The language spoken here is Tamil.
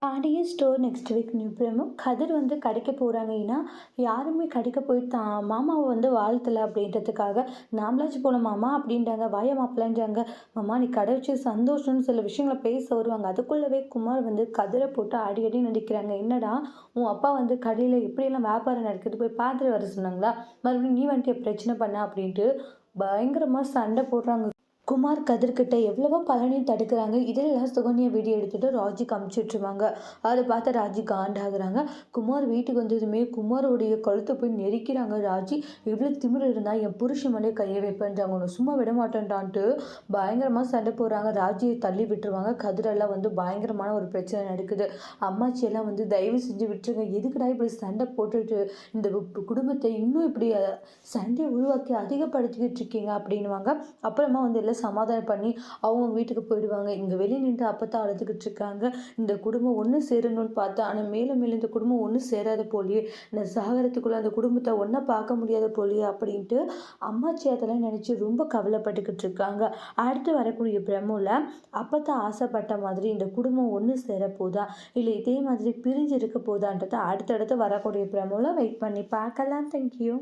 Audio store next week new promo. Kathir வந்து கடைக்கு போகிறாங்க. ஏன்னா யாருமே கடைக்கு போய் தான் மாமாவை வந்து வாழ்த்தலை அப்படின்றதுக்காக நாமளாச்சும் போகலாம் மாமா அப்படின்றாங்க. வாய மாப்பிள்ளைன்றாங்க. மாமா நீ கடை வச்சு சந்தோஷம்னு சில விஷயங்களை பேச வருவாங்க. அதுக்குள்ளவே குமார் வந்து கதிரை போட்டு அடி அடி நடிக்கிறாங்க. என்னடா உன் அப்பா வந்து கடையில் எப்படியெல்லாம் வியாபாரம் நடக்குது போய் பார்த்துட்டு வர சொன்னாங்களா, மறுபடியும் நீ வந்துட்டு பிரச்சனை பண்ண அப்படின்ட்டு பயங்கரமாக சண்டை போடுறாங்க. குமார் கதிர்கிட்ட எவ்வளவோ பழனியும் தடுக்கிறாங்க. இதெல்லாம் சுகன்யா வீடியோ எடுத்துட்டு ராஜிக்கு அமுச்சிட்ருவாங்க. அதை பார்த்து ராஜி காண்டாகிறாங்க. குமார் வீட்டுக்கு வந்ததுமே குமாரோடைய கழுத்தை போய் நெரிக்கிறாங்க ராஜி. எவ்வளோ திமிரு இருந்தால் என் புருஷன் மேலே கையை வைப்பேன்றாங்க, உன்னை சும்மா விட மாட்டேன்டான்ட்டு பயங்கரமாக சண்டை போடுறாங்க. ராஜியை தள்ளி விட்டுருவாங்க. கதிரெல்லாம் வந்து பயங்கரமான ஒரு பிரச்சனை நடக்குது. அம்மாச்சியெல்லாம் வந்து தயவு செஞ்சு விட்டுருங்க, எதுக்குடா இப்படி சண்டை போட்டுட்டு இந்த குடும்பத்தை இன்னும் இப்படி சண்டையை உருவாக்கி அதிகப்படுத்திக்கிட்டு இருக்கீங்க அப்படின்வாங்க. அப்புறமா வந்து எல்லாம் சமாதானம் பண்ணி அவங்க வீட்டுக்கு போயிடுவாங்க. இங்கே வெளியே நின்று அப்பத்தான் அழுதுகிட்டு இருக்காங்க. இந்த குடும்பம் ஒன்று சேரணும்னு பார்த்தா, ஆனால் மேலும் மேலும் இந்த குடும்பம் ஒன்று சேராத போலியே, இந்த சாகரத்துக்குள்ளே அந்த குடும்பத்தை ஒன்றா பார்க்க முடியாத போலியே அப்படின்ட்டு அம்மாச்சி அதெல்லாம் நினச்சி ரொம்ப கவலைப்பட்டுக்கிட்டு இருக்காங்க. அடுத்து வரக்கூடிய பிரமோல அப்பத்தான் ஆசைப்பட்ட மாதிரி இந்த குடும்பம் ஒன்று சேர போதா, இல்லை இதே மாதிரி பிரிஞ்சு இருக்க போதான்றதை அடுத்தடுத்து வரக்கூடிய பிரமோல வெயிட் பண்ணி பார்க்கலாம். தேங்க்யூ.